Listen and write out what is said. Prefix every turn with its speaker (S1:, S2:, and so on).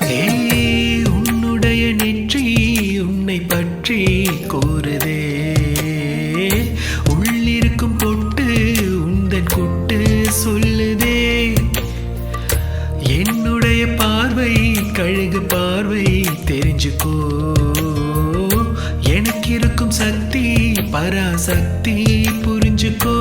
S1: உன்னுடைய நெற்றி உன்னை பற்றி கூறுதே, உள்ளிருக்கும் பொட்டு உந்தன் குட்டு சொல்லுதே. என்னுடைய பார்வை கழுகு பார்வை தெரிஞ்சுக்கோ, எனக்கு இருக்கும் சக்தி பராசக்தி புரிஞ்சுக்கோ.